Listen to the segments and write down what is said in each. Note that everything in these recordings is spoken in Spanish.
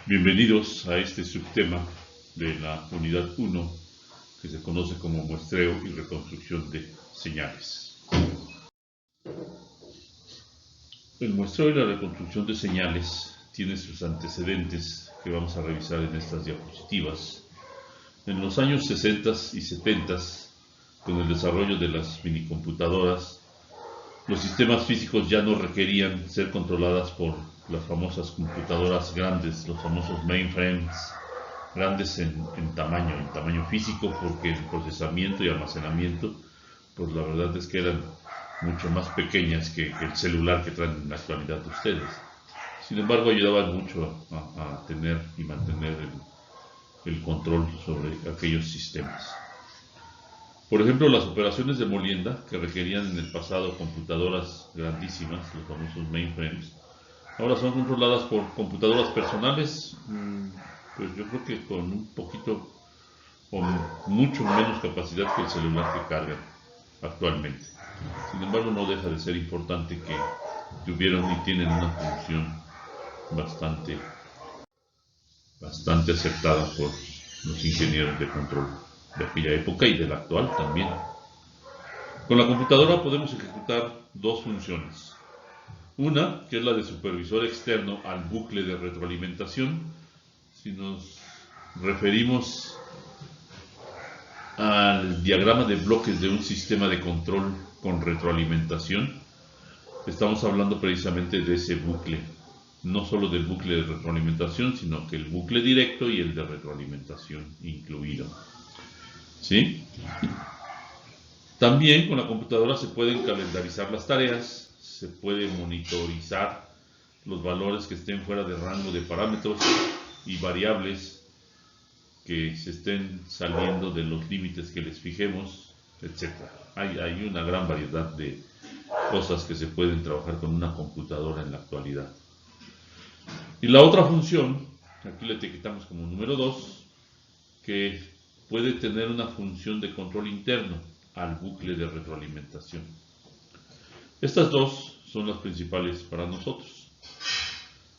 Bienvenidos a este subtema de la unidad 1 que se conoce como muestreo y reconstrucción de señales. El muestreo y la reconstrucción de señales tiene sus antecedentes que vamos a revisar en estas diapositivas. En los años 60 y 70, con el desarrollo de las minicomputadoras, los sistemas físicos ya no requerían ser controladas por las famosas computadoras grandes, los famosos mainframes, grandes en tamaño físico, porque el procesamiento y almacenamiento, pues la verdad es que eran mucho más pequeñas que el celular que traen en la actualidad de ustedes. Sin embargo, ayudaban mucho a tener y mantener el control sobre aquellos sistemas. Por ejemplo, las operaciones de molienda, que requerían en el pasado computadoras grandísimas, los famosos mainframes, ahora son controladas por computadoras personales, pues yo creo que con un poquito o mucho menos capacidad que el celular que cargan actualmente. Sin embargo, no deja de ser importante que tuvieron y tienen una función bastante aceptada por los ingenieros de control de aquella época y de la actual también. Con la computadora podemos ejecutar dos funciones. Una, que es la de supervisor externo al bucle de retroalimentación. Si nos referimos al diagrama de bloques de un sistema de control con retroalimentación, estamos hablando precisamente de ese bucle. No solo del bucle de retroalimentación, sino que el bucle directo y el de retroalimentación incluido. ¿Sí? También con la computadora se pueden calendarizar las tareas, se puede monitorizar los valores que estén fuera de rango de parámetros y variables que se estén saliendo de los límites que les fijemos, etc. Hay una gran variedad de cosas que se pueden trabajar con una computadora en la actualidad. Y la otra función, aquí la etiquetamos como número 2, que puede tener una función de control interno al bucle de retroalimentación. Estas dos son las principales para nosotros,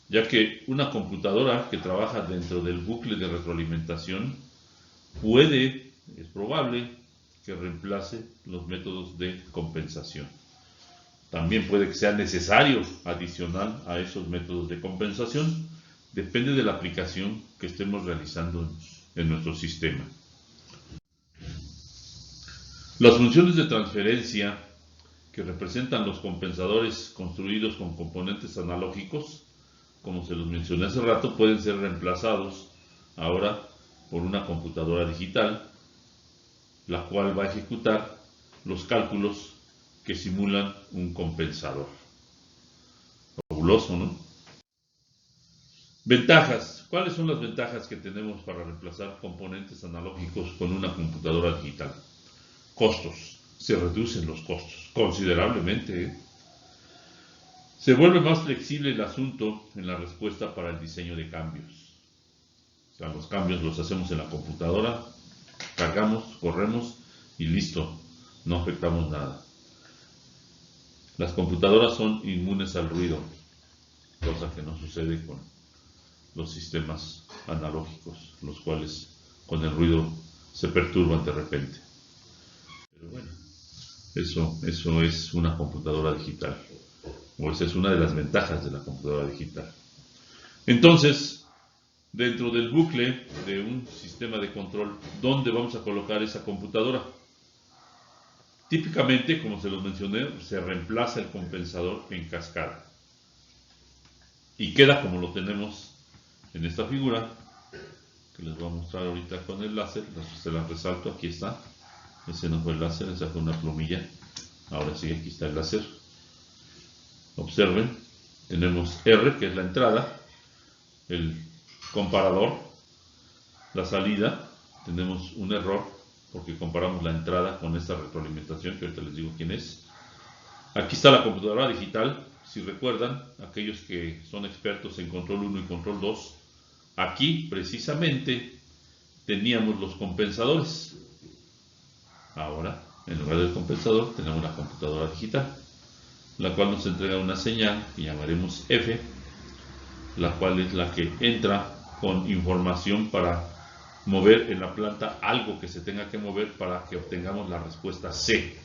ya que una computadora que trabaja dentro del bucle de retroalimentación es probable que reemplace los métodos de compensación. También puede que sea necesario adicional a esos métodos de compensación, depende de la aplicación que estemos realizando en nuestro sistema. Las funciones de transferencia que representan los compensadores construidos con componentes analógicos, como se los mencioné hace rato, pueden ser reemplazados ahora por una computadora digital, la cual va a ejecutar los cálculos que simulan un compensador. Fabuloso, ¿no? Ventajas. ¿Cuáles son las ventajas que tenemos para reemplazar componentes analógicos con una computadora digital? Costos. Se reducen los costos considerablemente. Se vuelve más flexible el asunto en la respuesta para el diseño de cambios. O sea, los cambios los hacemos en la computadora, cargamos, corremos y listo, no afectamos nada. Las computadoras son inmunes al ruido, cosa que no sucede con los sistemas analógicos, los cuales con el ruido se perturban de repente. Pero bueno, eso es una computadora digital, o esa es una de las ventajas de la computadora digital. Entonces, dentro del bucle de un sistema de control, ¿dónde vamos a colocar esa computadora? Típicamente, como se los mencioné, se reemplaza el compensador en cascada y queda como lo tenemos en esta figura que les voy a mostrar ahorita con el láser. Se las resalto, aquí está. Ese no fue el láser, esa fue una plumilla. Ahora sí, aquí está el láser. Observen, tenemos R, que es la entrada, el comparador, la salida. Tenemos un error porque comparamos la entrada con esta retroalimentación, que ahorita les digo quién es. Aquí está la computadora digital. Si recuerdan, aquellos que son expertos en control 1 y control 2, aquí precisamente teníamos los compensadores. Ahora, en lugar del compensador, tenemos la computadora digital, la cual nos entrega una señal que llamaremos F, la cual es la que entra con información para mover en la planta algo que se tenga que mover para que obtengamos la respuesta C.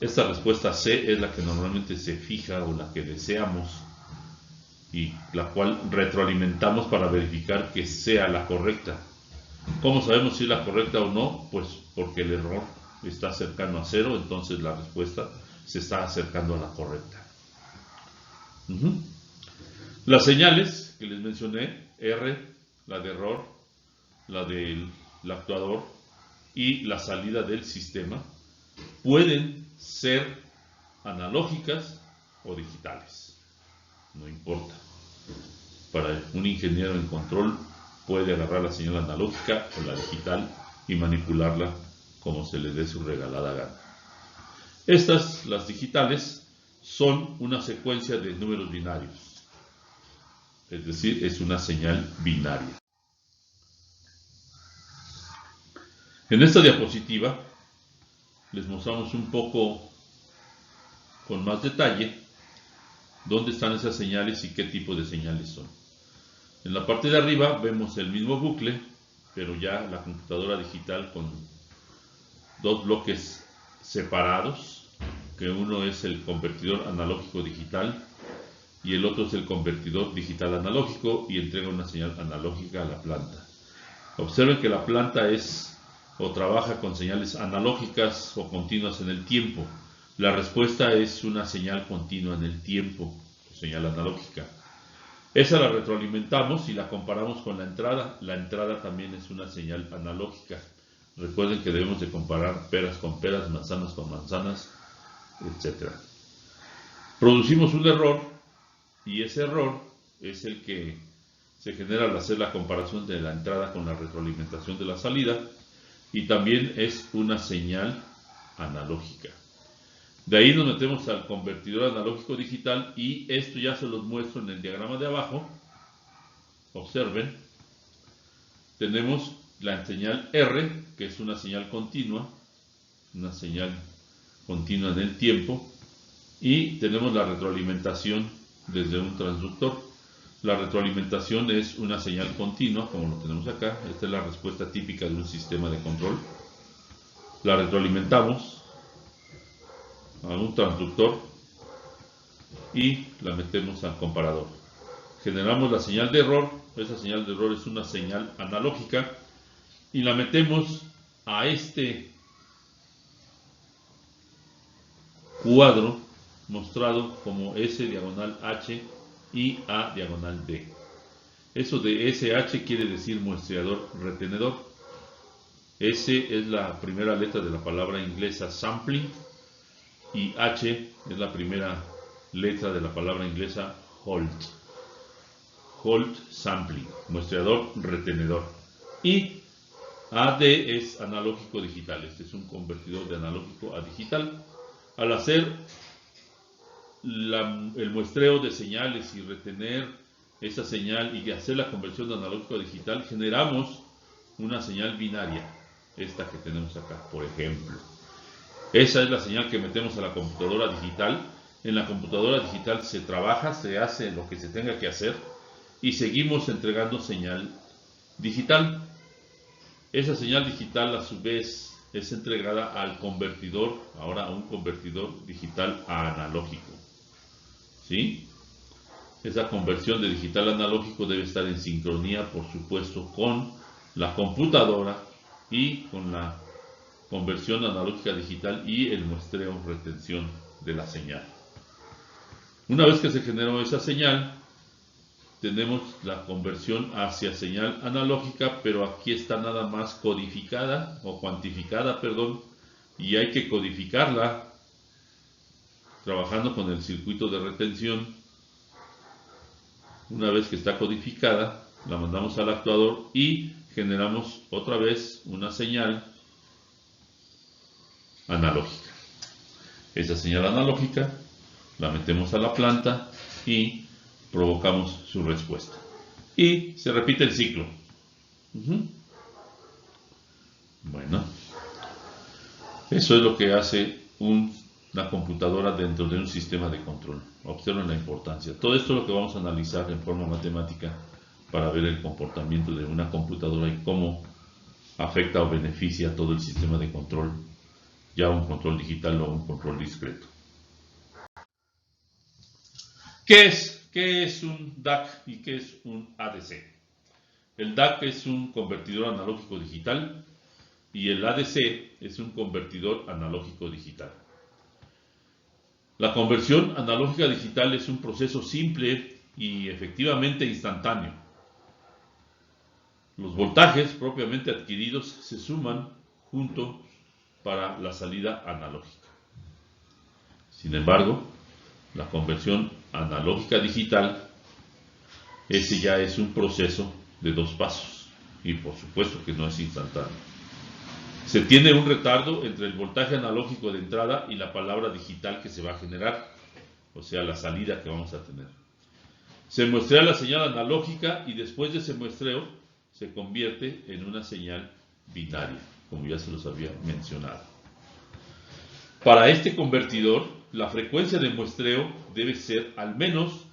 Esta respuesta C es la que normalmente se fija o la que deseamos y la cual retroalimentamos para verificar que sea la correcta. ¿Cómo sabemos si es la correcta o no? Pues porque el error está cercano a 0, entonces la respuesta se está acercando a la correcta. Las señales que les mencioné, R, la de error, la del actuador y la salida del sistema, pueden ser analógicas o digitales, no importa. Para un ingeniero en control puede agarrar la señal analógica o la digital y manipularla como se le dé su regalada gana. Estas, las digitales, son una secuencia de números binarios, es decir, es una señal binaria. En esta diapositiva les mostramos un poco con más detalle dónde están esas señales y qué tipo de señales son. En la parte de arriba vemos el mismo bucle, pero ya la computadora digital con dos bloques separados, que uno es el convertidor analógico digital y el otro es el convertidor digital analógico y entrega una señal analógica a la planta. Observen que la planta o trabaja con señales analógicas o continuas en el tiempo. La respuesta es una señal continua en el tiempo, señal analógica. Esa la retroalimentamos y la comparamos con la entrada. La entrada también es una señal analógica. Recuerden que debemos de comparar peras con peras, manzanas con manzanas, etc. Producimos un error y ese error es el que se genera al hacer la comparación de la entrada con la retroalimentación de la salida y también es una señal analógica. De ahí nos metemos al convertidor analógico digital y esto ya se los muestro en el diagrama de abajo. Observen, tenemos la señal R, que es una señal continua en el tiempo, y tenemos la retroalimentación desde un transductor. La retroalimentación es una señal continua, como lo tenemos acá. Esta es la respuesta típica de un sistema de control. La retroalimentamos a un transductor y la metemos al comparador. Generamos la señal de error. Esa señal de error es una señal analógica y la metemos a este cuadro mostrado como S diagonal H y A diagonal D. Eso de SH quiere decir muestreador retenedor. S es la primera letra de la palabra inglesa sampling y H es la primera letra de la palabra inglesa hold. Hold sampling, muestreador retenedor. Y AD es analógico digital. Este es un convertidor de analógico a digital. Al hacer el muestreo de señales y retener esa señal y hacer la conversión de analógico a digital, generamos una señal binaria, esta que tenemos acá, por ejemplo. Esa es la señal que metemos a la computadora digital. En la computadora digital se trabaja, se hace lo que se tenga que hacer y seguimos entregando señal digital. Esa señal digital a su vez es entregada al convertidor, ahora a un convertidor digital a analógico. ¿Sí? Esa conversión de digital a analógico debe estar en sincronía, por supuesto, con la computadora y con la conversión analógica a digital y el muestreo retención de la señal. Una vez que se generó esa señal, tenemos la conversión hacia señal analógica, pero aquí está nada más codificada o cuantificada, perdón, y hay que codificarla trabajando con el circuito de retención. Una vez que está codificada, la mandamos al actuador y generamos otra vez una señal analógica. Esa señal analógica la metemos a la planta y provocamos su respuesta. Y se repite el ciclo. Bueno, eso es lo que hace una computadora dentro de un sistema de control. Observen la importancia. Todo esto es lo que vamos a analizar en forma matemática para ver el comportamiento de una computadora y cómo afecta o beneficia todo el sistema de control, ya un control digital o un control discreto. ¿Qué es un DAC y qué es un ADC? El DAC es un convertidor analógico digital y el ADC es un convertidor analógico digital. La conversión analógica digital es un proceso simple y efectivamente instantáneo. Los voltajes propiamente adquiridos se suman juntos para la salida analógica. Sin embargo, la conversión analógica digital, ese ya es un proceso de 2 pasos y por supuesto que no es instantáneo. Se tiene un retardo entre el voltaje analógico de entrada y la palabra digital que se va a generar, o sea, la salida que vamos a tener. Se muestrea la señal analógica y después de ese muestreo se convierte en una señal binaria, como ya se los había mencionado. Para este convertidor, la frecuencia de muestreo debe ser al menos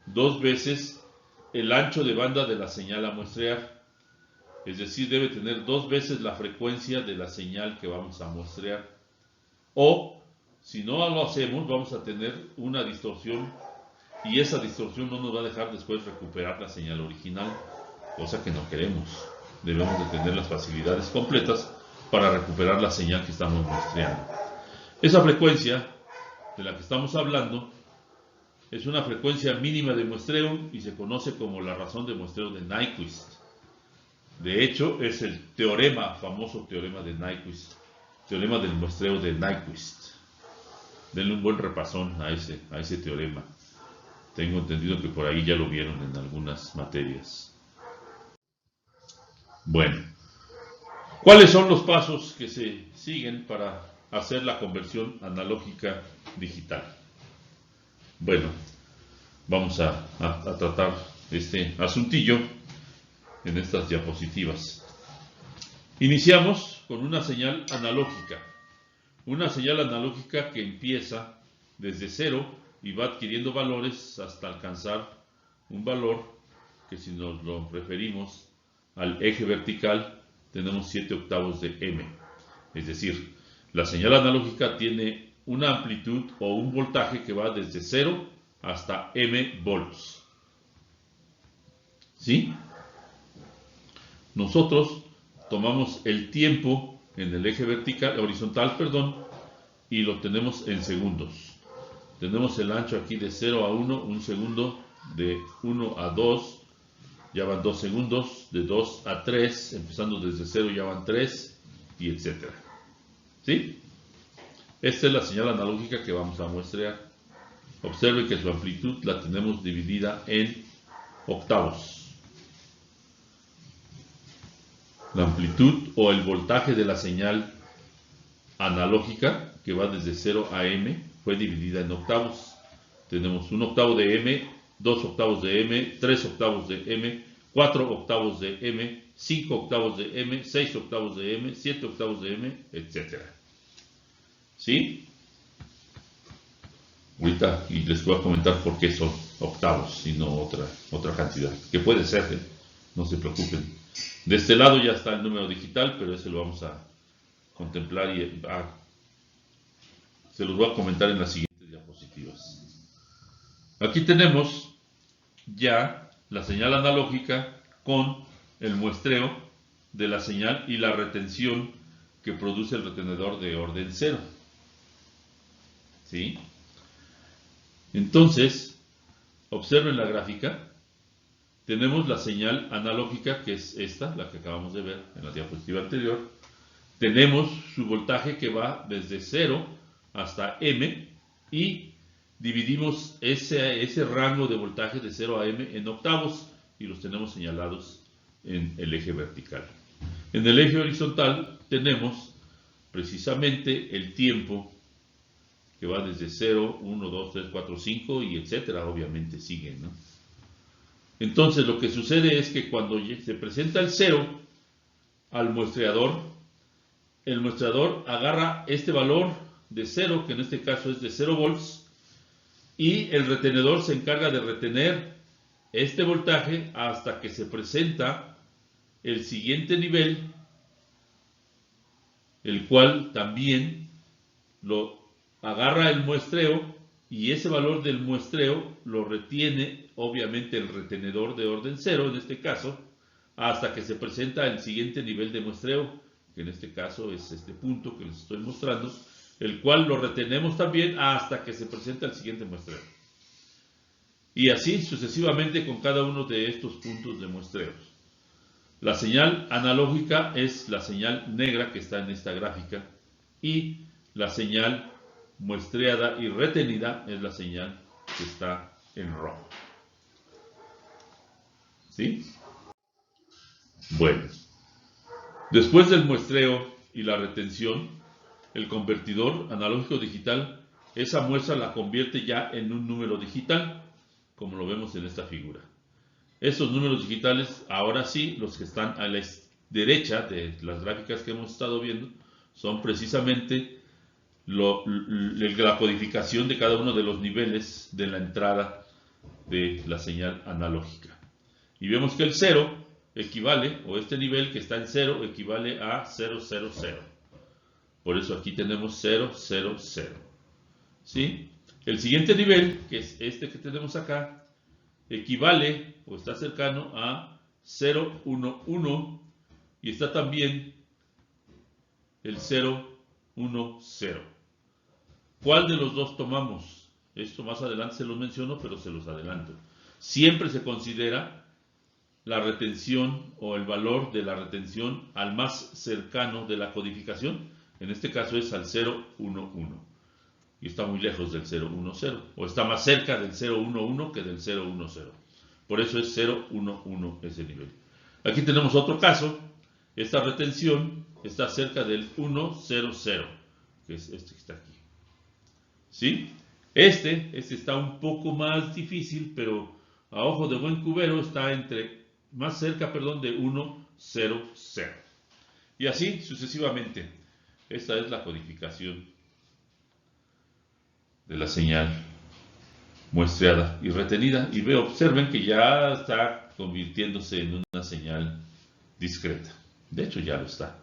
2 veces el ancho de banda de la señal a muestrear. Es decir, debe tener 2 veces la frecuencia de la señal que vamos a muestrear. O, si no lo hacemos, vamos a tener una distorsión y esa distorsión no nos va a dejar después recuperar la señal original, cosa que no queremos. Debemos de tener las facilidades completas para recuperar la señal que estamos muestreando. Esa frecuencia de la que estamos hablando es una frecuencia mínima de muestreo y se conoce como la razón de muestreo de Nyquist. De hecho, es el famoso teorema de Nyquist, teorema del muestreo de Nyquist. Denle un buen repasón a ese teorema. Tengo entendido que por ahí ya lo vieron en algunas materias. Bueno, ¿cuáles son los pasos que se siguen para hacer la conversión analógica digital? Bueno, vamos a tratar este asuntillo en estas diapositivas. Iniciamos con una señal analógica. Una señal analógica que empieza desde 0 y va adquiriendo valores hasta alcanzar un valor que, si nos lo referimos al eje vertical, tenemos 7 octavos de M. Es decir, la señal analógica tiene una amplitud o un voltaje que va desde 0 hasta M volts. ¿Sí? Nosotros tomamos el tiempo en el eje horizontal, y lo tenemos en segundos. Tenemos el ancho aquí de 0 a 1, un segundo, de 1 a 2, ya van 2 segundos, de 2 a 3, empezando desde 0 ya van 3, y etcétera. ¿Sí? Esta es la señal analógica que vamos a muestrear. Observe que su amplitud la tenemos dividida en octavos. La amplitud o el voltaje de la señal analógica, que va desde 0 a M, fue dividida en octavos. Tenemos 1 octavo de M, 2 octavos de M, 3 octavos de M, 4 octavos de M, 5 octavos de M, 6 octavos de M, 7 octavos de M, etc. ¿Sí? Ahorita y les voy a comentar por qué son octavos y no otra cantidad, que puede ser, no se preocupen. De este lado ya está el número digital, pero ese lo vamos a contemplar y se los voy a comentar en las siguientes diapositivas. Aquí tenemos ya la señal analógica con el muestreo de la señal y la retención que produce el retenedor de orden 0. ¿Sí? Entonces, observen la gráfica. Tenemos la señal analógica, que es esta, la que acabamos de ver en la diapositiva anterior. Tenemos su voltaje que va desde 0 hasta M y dividimos ese rango de voltaje de 0 a M en octavos y los tenemos señalados en el eje vertical. En el eje horizontal tenemos precisamente el tiempo que va desde 0, 1, 2, 3, 4, 5 y etcétera, obviamente siguen, ¿no? Entonces lo que sucede es que cuando se presenta el 0 al muestreador, el muestreador agarra este valor de 0, que en este caso es de 0 volts, y el retenedor se encarga de retener este voltaje hasta que se presenta el siguiente nivel, el cual también lo agarra el muestreo y ese valor del muestreo lo retiene obviamente el retenedor de orden 0 en este caso, hasta que se presenta el siguiente nivel de muestreo, que en este caso es este punto que les estoy mostrando, el cual lo retenemos también hasta que se presenta el siguiente muestreo. Y así sucesivamente con cada uno de estos puntos de muestreos. La señal analógica es la señal negra que está en esta gráfica y la señal muestreada y retenida es la señal que está en rojo. ¿Sí? Bueno, después del muestreo y la retención, el convertidor analógico digital, esa muestra la convierte ya en un número digital, como lo vemos en esta figura. Esos números digitales, ahora sí, los que están a la derecha de las gráficas que hemos estado viendo, son precisamente la codificación de cada uno de los niveles de la entrada de la señal analógica. Y vemos que el 0 equivale, o este nivel que está en 0, equivale a 0, 0, 0. Por eso aquí tenemos 0, 0, 0. ¿Sí? El siguiente nivel, que es este que tenemos acá, equivale o está cercano a 0, 1, 1 y está también el 0, 1, 0. ¿Cuál de los dos tomamos? Esto más adelante se los menciono, pero se los adelanto. Siempre se considera la retención o el valor de la retención al más cercano de la codificación. En este caso es al 0, 1, 1. Y está muy lejos del 0, 1, 0. O está más cerca del 0, 1, 1 que del 0, 1, 0. Por eso es 0, 1, 1 ese nivel. Aquí tenemos otro caso. Esta retención está cerca del 1, 0, 0, que es este que está aquí. ¿Sí? Este está un poco más difícil, pero a ojo de buen cubero está más cerca, de 1, 0, 0. Y así sucesivamente. Esta es la codificación de la señal muestreada y retenida. Y observen que ya está convirtiéndose en una señal discreta. De hecho, ya lo está.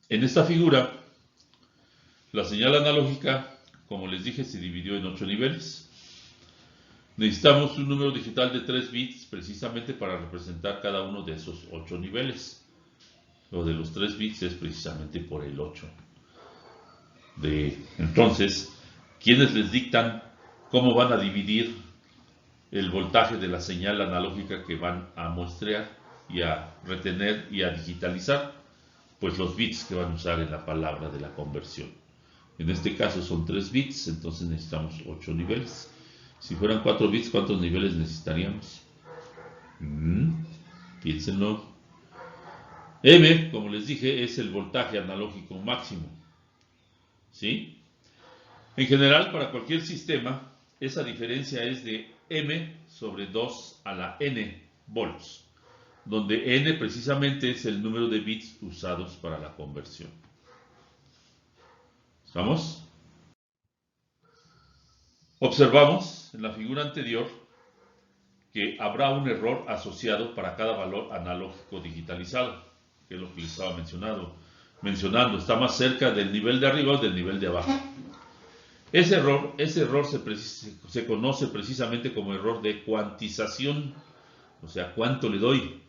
En esta figura, la señal analógica, como les dije, se dividió en 8 niveles. Necesitamos un número digital de 3 bits precisamente para representar cada uno de esos 8 niveles. Lo de los 3 bits es precisamente por el 8. Entonces, ¿quiénes les dictan cómo van a dividir el voltaje de la señal analógica que van a muestrear y a retener y a digitalizar? Pues los bits que van a usar en la palabra de la conversión. En este caso son 3 bits, entonces necesitamos 8 niveles. Si fueran 4 bits, ¿cuántos niveles necesitaríamos? Piénsenlo. M, como les dije, es el voltaje analógico máximo. ¿Sí? En general, para cualquier sistema, esa diferencia es de M sobre 2 a la N volts, donde N precisamente es el número de bits usados para la conversión. ¿Estamos? Observamos en la figura anterior que habrá un error asociado para cada valor analógico digitalizado, que es lo que les estaba mencionando. Está más cerca del nivel de arriba o del nivel de abajo. Ese error se conoce precisamente como error de cuantización, o sea, ¿cuánto le doy?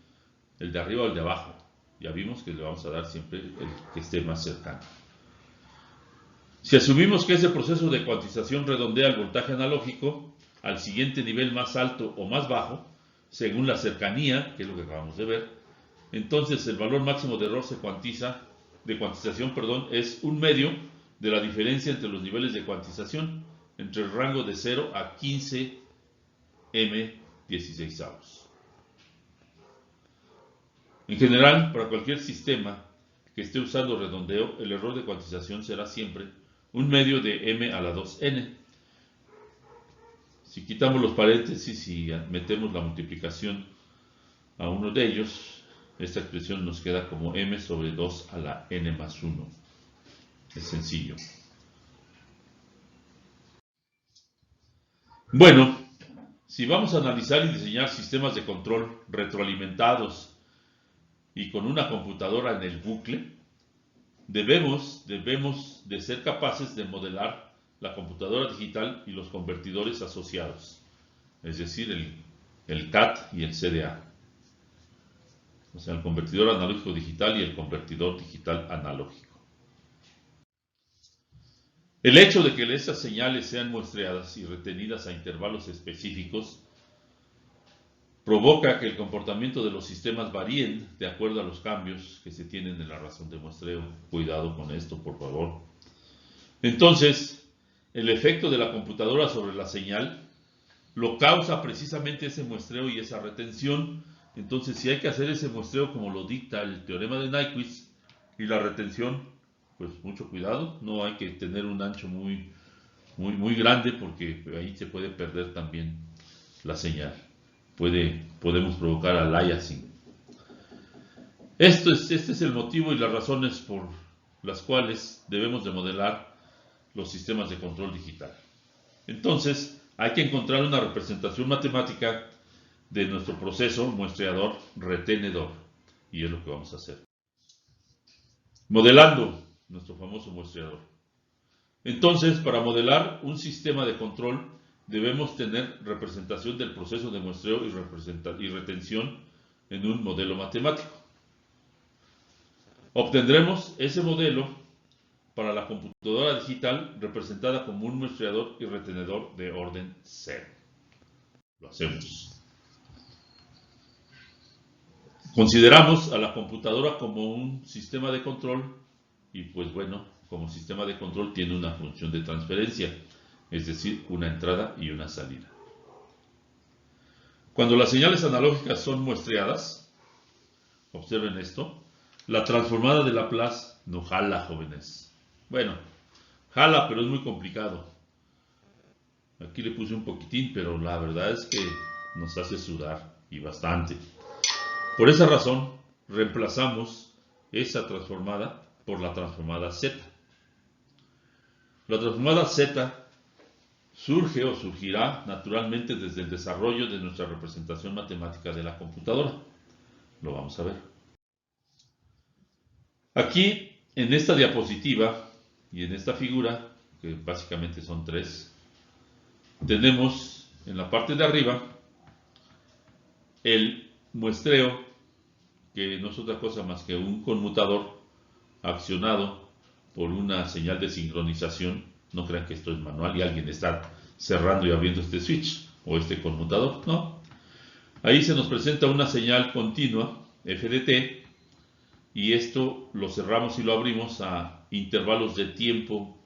¿El de arriba o el de abajo? Ya vimos que le vamos a dar siempre el que esté más cercano. Si asumimos que ese proceso de cuantización redondea el voltaje analógico al siguiente nivel más alto o más bajo, según la cercanía, que es lo que acabamos de ver, entonces el valor máximo de error de cuantización es un medio de la diferencia entre los niveles de cuantización, entre el rango de 0 a 15 m/16. En general, para cualquier sistema que esté usando redondeo, el error de cuantización será siempre un medio de m a la 2n. Si quitamos los paréntesis y metemos la multiplicación a uno de ellos, esta expresión nos queda como m sobre 2 a la n más 1. Es sencillo. Bueno, si vamos a analizar y diseñar sistemas de control retroalimentados y con una computadora en el bucle, debemos de ser capaces de modelar la computadora digital y los convertidores asociados, es decir, el CAD y el CDA, o sea, el convertidor analógico digital y el convertidor digital analógico. El hecho de que estas señales sean muestreadas y retenidas a intervalos específicos provoca que el comportamiento de los sistemas varíen de acuerdo a los cambios que se tienen en la razón de muestreo. Cuidado con esto, por favor. Entonces, el efecto de la computadora sobre la señal lo causa precisamente ese muestreo y esa retención. Entonces, si hay que hacer ese muestreo como lo dicta el teorema de Nyquist y la retención, pues mucho cuidado, no hay que tener un ancho muy grande porque ahí se puede perder también la señal. Podemos provocar aliasing. Este es el motivo y las razones por las cuales debemos de modelar los sistemas de control digital. Entonces, hay que encontrar una representación matemática de nuestro proceso muestreador retenedor, y es lo que vamos a hacer. Modelando nuestro famoso muestreador. Entonces, para modelar un sistema de control, debemos tener representación del proceso de muestreo y retención en un modelo matemático. Obtendremos ese modelo para la computadora digital representada como un muestreador y retenedor de orden 0. Lo hacemos. Consideramos a la computadora como un sistema de control y pues bueno, como sistema de control tiene una función de transferencia, es decir, una entrada y una salida. Cuando las señales analógicas son muestreadas, observen esto, la transformada de Laplace no jala, jóvenes. Bueno, jala, pero es muy complicado. Aquí le puse un poquitín, pero la verdad es que nos hace sudar y bastante. Por esa razón, reemplazamos esa transformada por la transformada Z. La transformada Z surge o surgirá naturalmente desde el desarrollo de nuestra representación matemática de la computadora. Lo vamos a ver. Aquí, en esta diapositiva y en esta figura, que básicamente son tres, tenemos en la parte de arriba el muestreo, que no es otra cosa más que un conmutador accionado por una señal de sincronización. No crean que esto es manual y alguien está cerrando y abriendo este switch o este conmutador, no. Ahí se nos presenta una señal continua, f de t, y esto lo cerramos y lo abrimos a intervalos de tiempo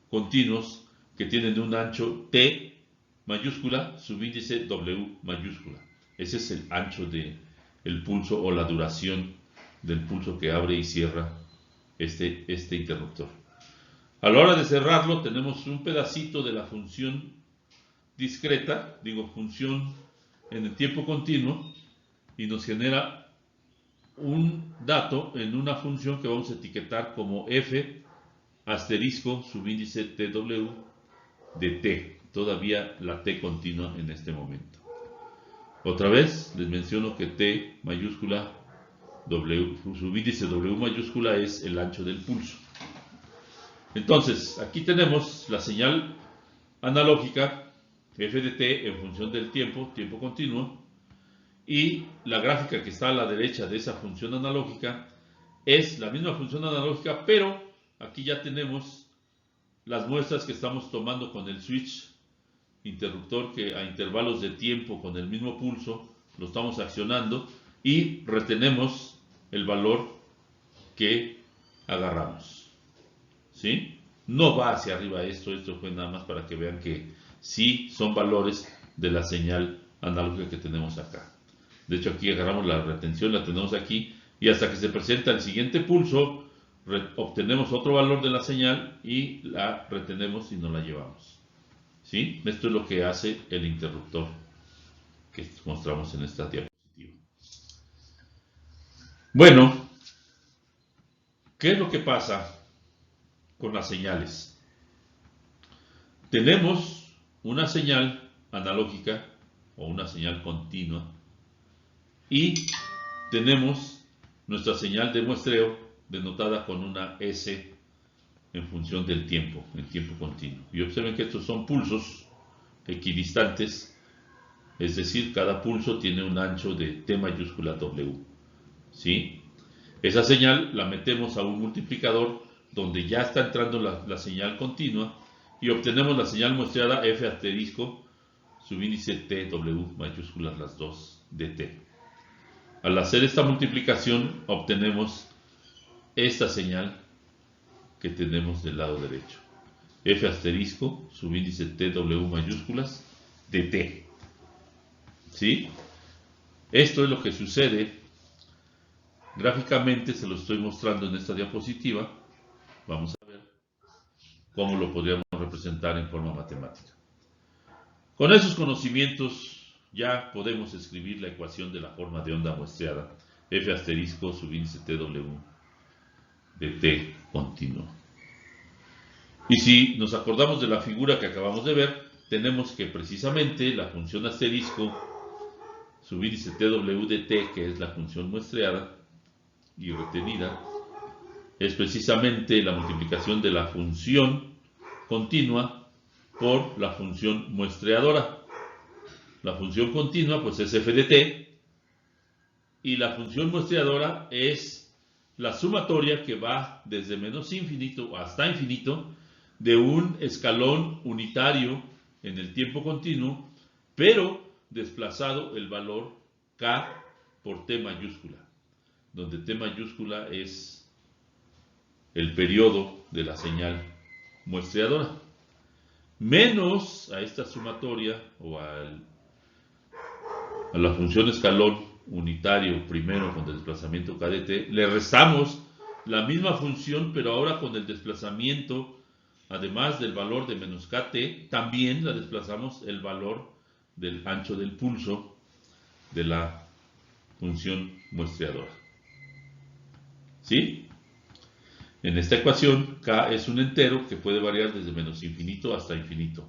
continuos que tienen un ancho t mayúscula, subíndice w mayúscula. Ese es el ancho del pulso o la duración del pulso que abre y cierra este interruptor. A la hora de cerrarlo tenemos un pedacito de la función discreta, función en el tiempo continuo, y nos genera un dato en una función que vamos a etiquetar como f asterisco subíndice tw de t, todavía la t continua en este momento. Otra vez les menciono que t mayúscula w, subíndice w mayúscula es el ancho del pulso. Entonces, aquí tenemos la señal analógica f de t en función del tiempo continuo, y la gráfica que está a la derecha de esa función analógica es la misma función analógica, pero aquí ya tenemos las muestras que estamos tomando con el switch interruptor, que a intervalos de tiempo con el mismo pulso lo estamos accionando y retenemos el valor que agarramos. ¿Sí? No va hacia arriba esto fue nada más para que vean que sí son valores de la señal analógica que tenemos acá. De hecho, aquí agarramos la retención, la tenemos aquí, y hasta que se presenta el siguiente pulso, obtenemos otro valor de la señal y la retenemos y nos la llevamos. ¿Sí? Esto es lo que hace el interruptor que mostramos en esta diapositiva. Bueno, ¿qué es lo que pasa con las señales? Tenemos una señal analógica o una señal continua y tenemos nuestra señal de muestreo denotada con una S en función del tiempo, en tiempo continuo. Y observen que estos son pulsos equidistantes, es decir, cada pulso tiene un ancho de T mayúscula W. ¿Sí? Esa señal la metemos a un multiplicador donde ya está entrando la señal continua y obtenemos la señal muestreada F asterisco subíndice TW mayúsculas las dos de T. Al hacer esta multiplicación obtenemos esta señal que tenemos del lado derecho. F asterisco subíndice TW mayúsculas de T. ¿Sí? Esto es lo que sucede. Gráficamente se lo estoy mostrando en esta diapositiva. Vamos a ver cómo lo podríamos representar en forma matemática. Con esos conocimientos ya podemos escribir la ecuación de la forma de onda muestreada F asterisco subíndice TW de T continuo. Y si nos acordamos de la figura que acabamos de ver, tenemos que precisamente la función asterisco subíndice TW de T, que es la función muestreada y retenida, es precisamente la multiplicación de la función continua por la función muestreadora. La función continua pues es f de t y la función muestreadora es la sumatoria que va desde menos infinito hasta infinito de un escalón unitario en el tiempo continuo, pero desplazado el valor k por t mayúscula, donde t mayúscula es el periodo de la señal muestreadora, menos a esta sumatoria o a la función escalón unitario primero con desplazamiento k de t, le restamos la misma función, pero ahora con el desplazamiento, además del valor de menos kt, también la desplazamos el valor del ancho del pulso de la función muestreadora. ¿Sí? En esta ecuación, k es un entero que puede variar desde menos infinito hasta infinito.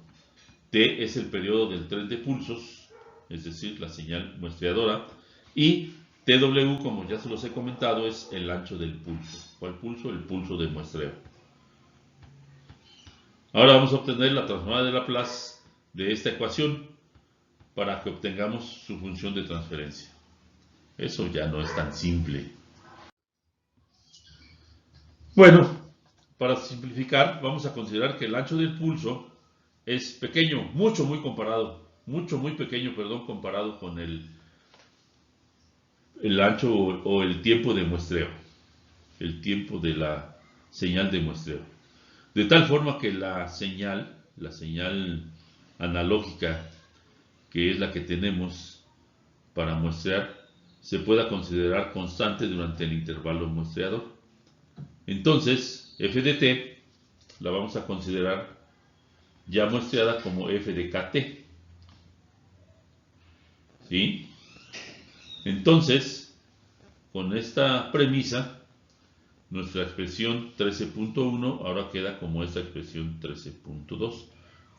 T es el periodo del tren de pulsos, es decir, la señal muestreadora, y TW, como ya se los he comentado, es el ancho del pulso. ¿Cuál pulso? El pulso de muestreo. Ahora vamos a obtener la transformada de Laplace de esta ecuación para que obtengamos su función de transferencia. Eso ya no es tan simple. Bueno, para simplificar, vamos a considerar que el ancho del pulso es pequeño, muy pequeño, comparado con el ancho o el tiempo de muestreo, el tiempo de la señal de muestreo. De tal forma que la señal analógica, que es la que tenemos para muestrear, se pueda considerar constante durante el intervalo muestreador. Entonces, f de t la vamos a considerar ya muestreada como f de kt. ¿Sí? Entonces, con esta premisa, nuestra expresión 13.1 ahora queda como esta expresión 13.2.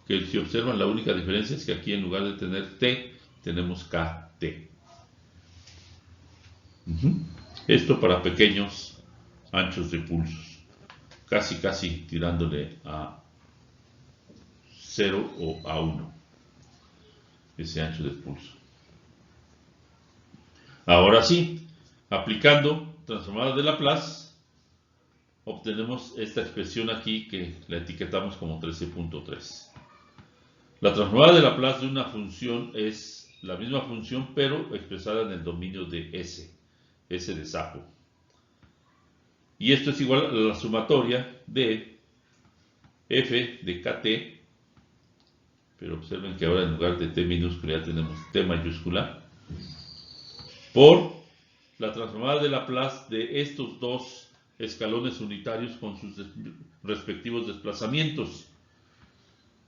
Que si observan, la única diferencia es que aquí en lugar de tener t, tenemos kt. Esto para pequeños anchos de pulsos, casi tirándole a 0 o a 1 ese ancho de pulso. Ahora sí, aplicando transformada de Laplace, obtenemos esta expresión aquí que la etiquetamos como 13.3. La transformada de Laplace de una función es la misma función, pero expresada en el dominio de S de sapo. Y esto es igual a la sumatoria de f de kt, pero observen que ahora en lugar de t minúscula ya tenemos t mayúscula, por la transformada de Laplace de estos dos escalones unitarios con sus respectivos desplazamientos.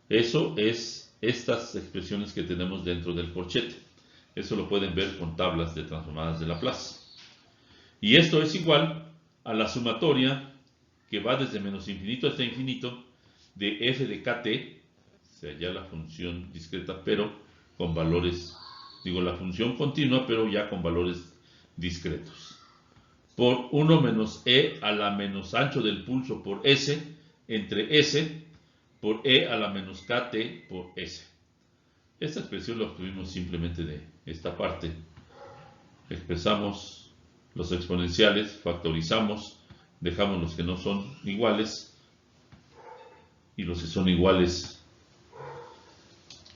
Eso es estas expresiones que tenemos dentro del corchete. Eso lo pueden ver con tablas de transformadas de Laplace. Y esto es igual a la sumatoria que va desde menos infinito hasta infinito de f de kt, sea, ya la función discreta, pero con valores, digo, la función continua, pero ya con valores discretos. Por 1 menos e a la menos ancho del pulso por s, entre s, por e a la menos kt por s. Esta expresión la obtuvimos simplemente de esta parte. Expresamos los exponenciales, factorizamos, dejamos los que no son iguales y los que son iguales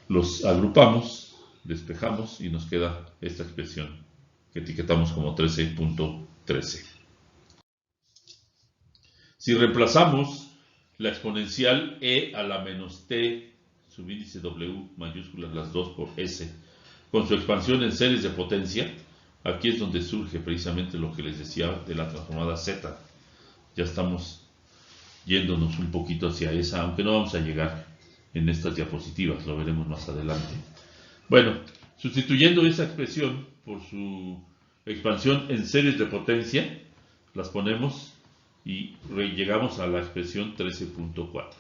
los agrupamos, despejamos y nos queda esta expresión que etiquetamos como 13.13. Si reemplazamos la exponencial e a la menos t subíndice w mayúsculas las 2 por s con su expansión en series de potencia, aquí es donde surge precisamente lo que les decía de la transformada z. Ya estamos yéndonos un poquito hacia esa, aunque no vamos a llegar en estas diapositivas, lo veremos más adelante. Bueno, sustituyendo esa expresión por su expansión en series de potencia, las ponemos y llegamos a la expresión 13.4.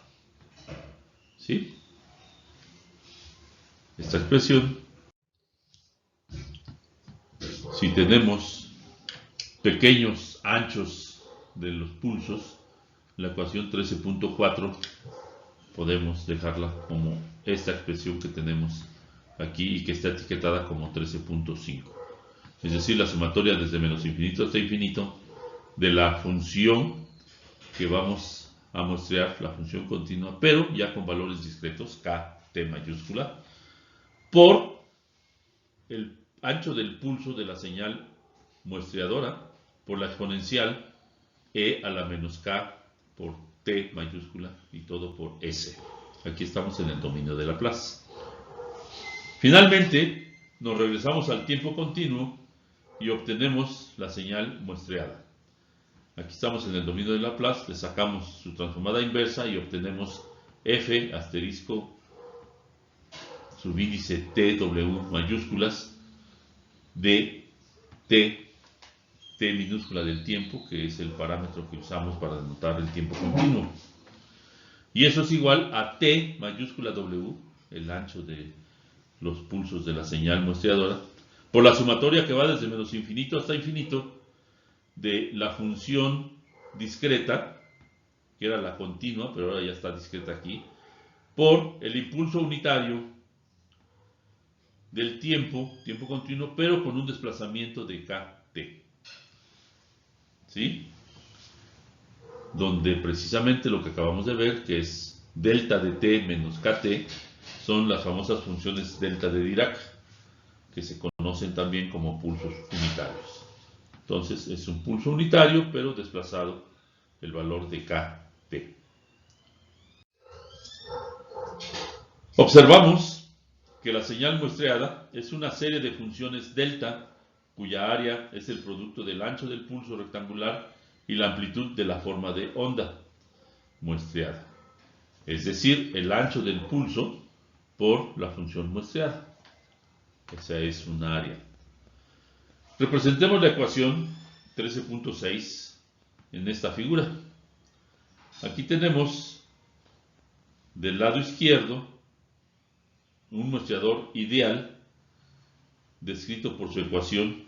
¿Sí? Esta expresión, si tenemos pequeños anchos de los pulsos, la ecuación 13.4 podemos dejarla como esta expresión que tenemos aquí y que está etiquetada como 13.5. Es decir, la sumatoria desde menos infinito hasta infinito de la función que vamos a muestrear, la función continua, pero ya con valores discretos, kt mayúscula, por el ancho del pulso de la señal muestreadora, por la exponencial e a la menos k por t mayúscula y todo por s. Aquí estamos en el dominio de Laplace. Finalmente, nos regresamos al tiempo continuo y obtenemos la señal muestreada. Aquí estamos en el dominio de Laplace, le sacamos su transformada inversa y obtenemos f asterisco subíndice tw mayúsculas de t minúscula del tiempo, que es el parámetro que usamos para denotar el tiempo continuo. Y eso es igual a t mayúscula w, el ancho de los pulsos de la señal muestreadora, por la sumatoria que va desde menos infinito hasta infinito de la función discreta, que era la continua, pero ahora ya está discreta aquí, por el impulso unitario del tiempo continuo, pero con un desplazamiento de kt. ¿Sí? Donde precisamente lo que acabamos de ver, que es delta de t menos kt, son las famosas funciones delta de Dirac, que se conocen también como pulsos unitarios. Entonces es un pulso unitario, pero desplazado el valor de kt. Observamos que la señal muestreada es una serie de funciones delta, cuya área es el producto del ancho del pulso rectangular y la amplitud de la forma de onda muestreada. Es decir, el ancho del pulso por la función muestreada. Esa es una área. Representemos la ecuación 13.6 en esta figura. Aquí tenemos del lado izquierdo un muestreador ideal descrito por su ecuación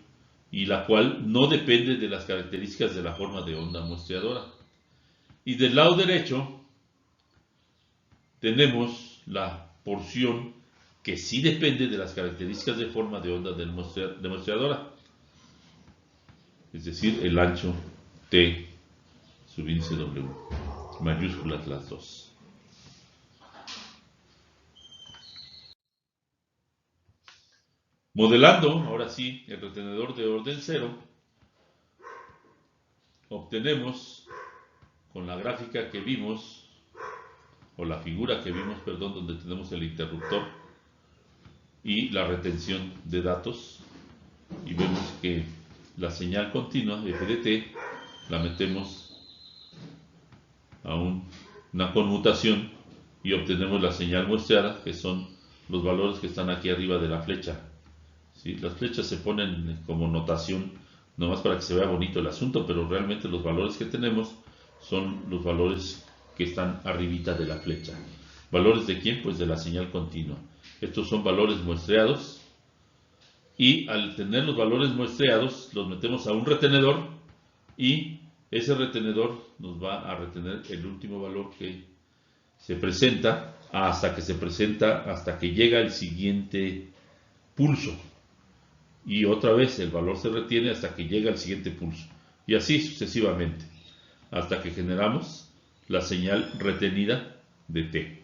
y la cual no depende de las características de la forma de onda muestreadora. Y del lado derecho tenemos la porción que sí depende de las características de forma de onda de muestreadora, es decir, el ancho t subíndice w, mayúsculas las dos. Modelando, ahora sí, el retenedor de orden 0, obtenemos con la gráfica que vimos, o la figura que vimos, perdón, donde tenemos el interruptor y la retención de datos, y vemos que la señal continua, f de t, la metemos a una conmutación y obtenemos la señal muestreada, que son los valores que están aquí arriba de la flecha. ¿Sí? Las flechas se ponen como notación, nomás para que se vea bonito el asunto, pero realmente los valores que tenemos son los valores que están arribita de la flecha. ¿Valores de quién? Pues de la señal continua. Estos son valores muestreados y al tener los valores muestreados los metemos a un retenedor y ese retenedor nos va a retener el último valor que se presenta hasta que llega el siguiente pulso. Y otra vez el valor se retiene hasta que llega el siguiente pulso. Y así sucesivamente, hasta que generamos la señal retenida de T.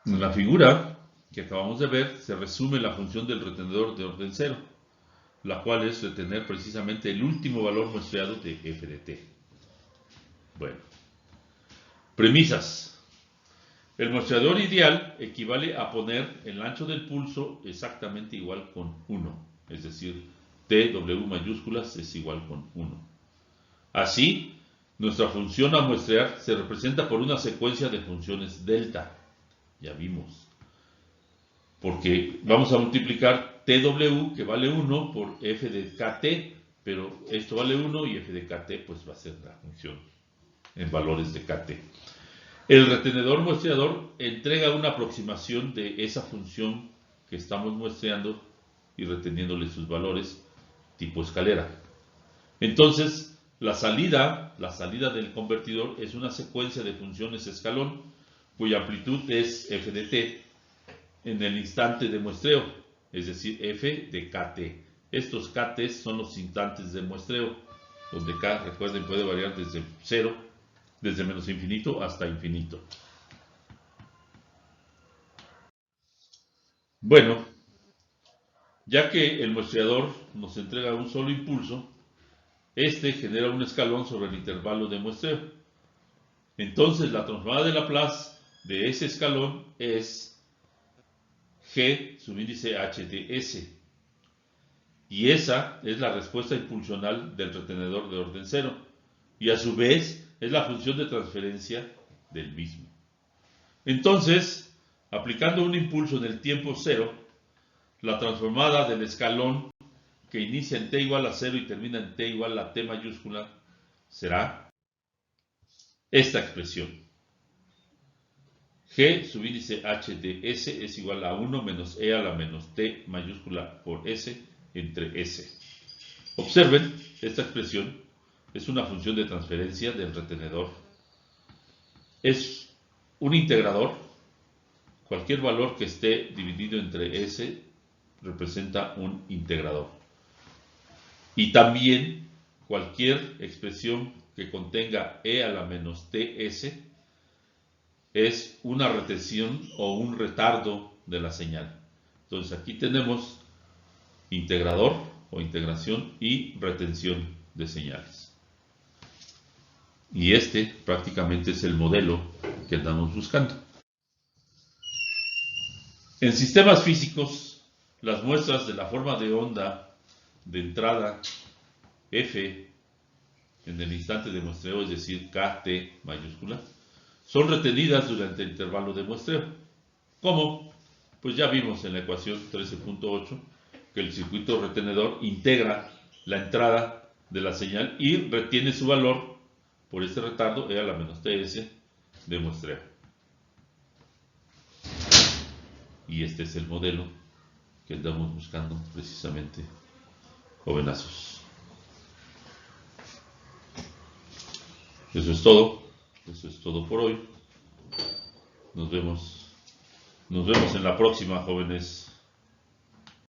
En la figura que acabamos de ver se resume la función del retenedor de orden 0, la cual es retener precisamente el último valor muestreado de f de t. Bueno, premisas. El muestreador ideal equivale a poner el ancho del pulso exactamente igual con 1, es decir, TW mayúsculas es igual con 1. Así, nuestra función a muestrear se representa por una secuencia de funciones delta. Ya vimos. Porque vamos a multiplicar TW, que vale 1, por f de kt, pero esto vale 1 y f de kt pues va a ser la función en valores de kt. El retenedor muestreador entrega una aproximación de esa función que estamos muestreando y reteniéndole sus valores tipo escalera. Entonces, la salida del convertidor es una secuencia de funciones escalón cuya amplitud es f de t en el instante de muestreo, es decir, f de kt. Estos kt son los instantes de muestreo, donde k, recuerden, puede variar desde 0, desde menos infinito hasta infinito. Bueno, ya que el muestreador nos entrega un solo impulso, este genera un escalón sobre el intervalo de muestreo. Entonces, la transformada de Laplace de ese escalón es G subíndice h de s. Y esa es la respuesta impulsional del retenedor de orden 0. Y a su vez es la función de transferencia del mismo. Entonces, aplicando un impulso en el tiempo 0, la transformada del escalón que inicia en t igual a 0 y termina en t igual a t mayúscula será esta expresión. G subíndice h de s es igual a 1 menos e a la menos t mayúscula por s entre s. Observen, esta expresión es una función de transferencia del retenedor. Es un integrador. Cualquier valor que esté dividido entre s representa un integrador. Y también cualquier expresión que contenga e a la menos ts es una retención o un retardo de la señal. Entonces aquí tenemos integrador o integración y retención de señales. Y este prácticamente es el modelo que andamos buscando. En sistemas físicos, las muestras de la forma de onda de entrada f en el instante de muestreo, es decir, kt mayúscula, son retenidas durante el intervalo de muestreo. ¿Cómo? Pues ya vimos en la ecuación 13.8 que el circuito retenedor integra la entrada de la señal y retiene su valor por este retardo e a la menos ts de muestreo. Y este es el modelo que andamos buscando precisamente, jovenazos. Eso es todo por hoy. Nos vemos en la próxima, jóvenes.